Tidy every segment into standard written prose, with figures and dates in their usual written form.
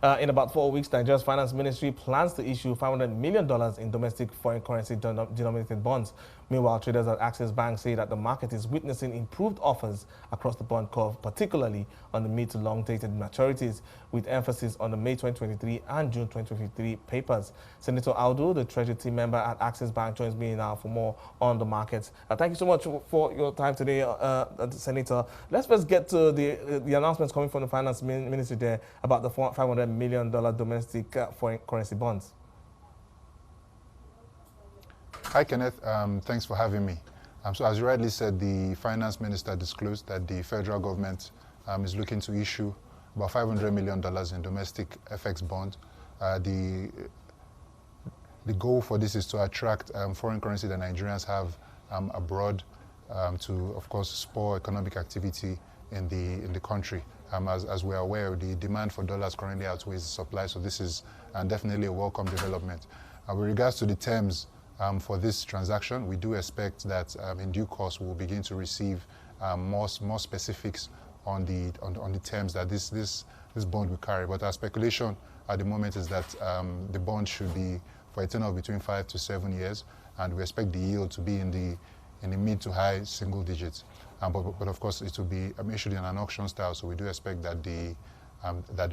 In about 4 weeks, Nigeria's finance ministry plans to issue $500 million in domestic foreign currency denominated bonds. Meanwhile, traders at Access Bank say that the market is witnessing improved offers across the bond curve, particularly on the mid to long dated maturities, with emphasis on the May 2023 and June 2023 papers. Senator Audu, the Treasury Team Member at Access Bank, joins me now for more on the markets. Thank you so much for your time today, Senator. Let's first get to the announcements coming from the finance ministry there about the $500 million domestic foreign currency bonds. Hi, Kenneth. Thanks for having me. So as you rightly said, the finance minister disclosed that the federal government is looking to issue about $500 million in domestic FX bonds. The goal for this is to attract foreign currency that Nigerians have abroad to, of course, spur economic activity in the country. As we are aware, the demand for dollars currently outweighs the supply, so this is definitely a welcome development. With regards to the terms for this transaction, we do expect that in due course we will begin to receive more specifics on the terms that this bond will carry. But our speculation at the moment is that the bond should be for a tenure of between 5 to 7 years, and we expect the yield to be in the mid to high single digits. But of course, it will be issued in an auction style, so we do expect that the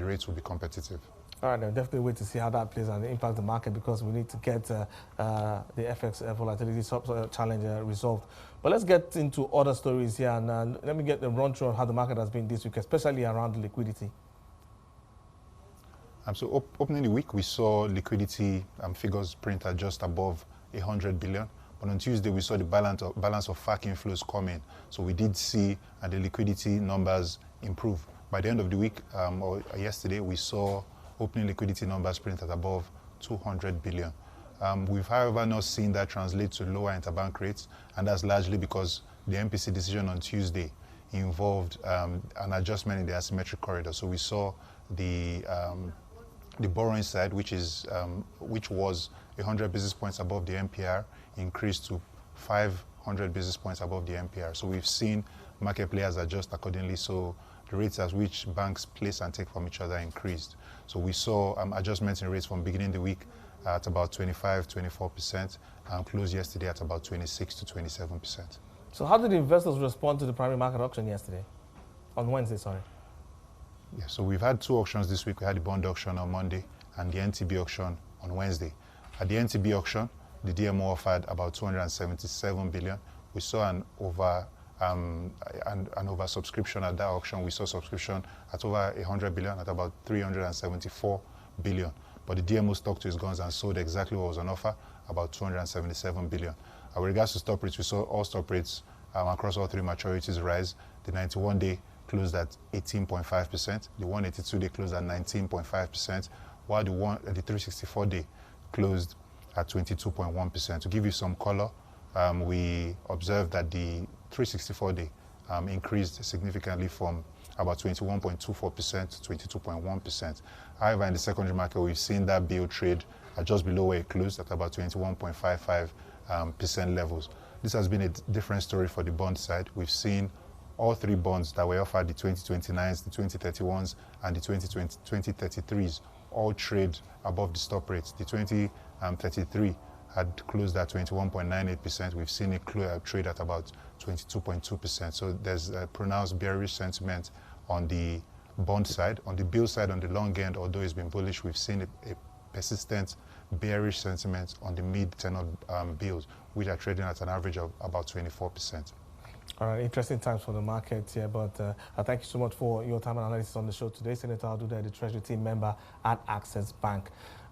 rates will be competitive. All right, I'll definitely wait to see how that plays and impact the market, because we need to get the FX volatility challenge resolved. But let's get into other stories here, and let me get the run through of how the market has been this week, especially around the liquidity. So opening the week, we saw liquidity figures print at just above 100 billion. But on Tuesday, we saw the balance of FAC inflows come in. So we did see the liquidity numbers improve. By the end of the week, or yesterday, we saw opening liquidity numbers print at above 200 billion. We've, however, not seen that translate to lower interbank rates, and that's largely because the MPC decision on Tuesday involved an adjustment in the asymmetric corridor. So we saw the borrowing side, which was 100 basis points above the MPR, increased to 500 basis points above the MPR. So we've seen market players adjust accordingly. So the rates at which banks place and take from each other increased. So we saw adjustments in rates from beginning the week at about 25–24%, and closed yesterday at about 26–27%. So how did the investors respond to the primary market auction yesterday? On Wednesday, sorry. Yeah, so we've had two auctions this week. We had the bond auction on Monday and the NTB auction on Wednesday. At the NTB auction, the DMO offered about 277 billion. We saw an oversubscription at that auction. We saw subscription at over 100 billion, at about 374 billion. But the DMO stuck to his guns and sold exactly what was on offer, about 277 billion. With regards to stop rates, we saw all stop rates across all three maturities rise. The 91-day closed at 18.5%. The 182-day closed at 19.5%, while the 364-day closed at 22.1%. To give you some color, we observed that the 364-day increased significantly from about 21.24% to 22.1%. However, in the secondary market, we've seen that bill trade at just below where it closed at about 21.55% levels. This has been a different story for the bond side. We've seen all three bonds that were offered, the 2029s, the 2031s, and the 2033s, all trade above the stop rates. The 2033 had closed at 21.98%. We've seen it trade at about 22.2%. So there's a pronounced bearish sentiment on the bond side. On the bill side, on the long end, although it's been bullish, we've seen a persistent bearish sentiment on the mid-tenor bills, which are trading at an average of about 24%. All right, interesting times for the market here, but thank you so much for your time and analysis on the show today. Senator Audu, the Treasury Team Member at Access Bank.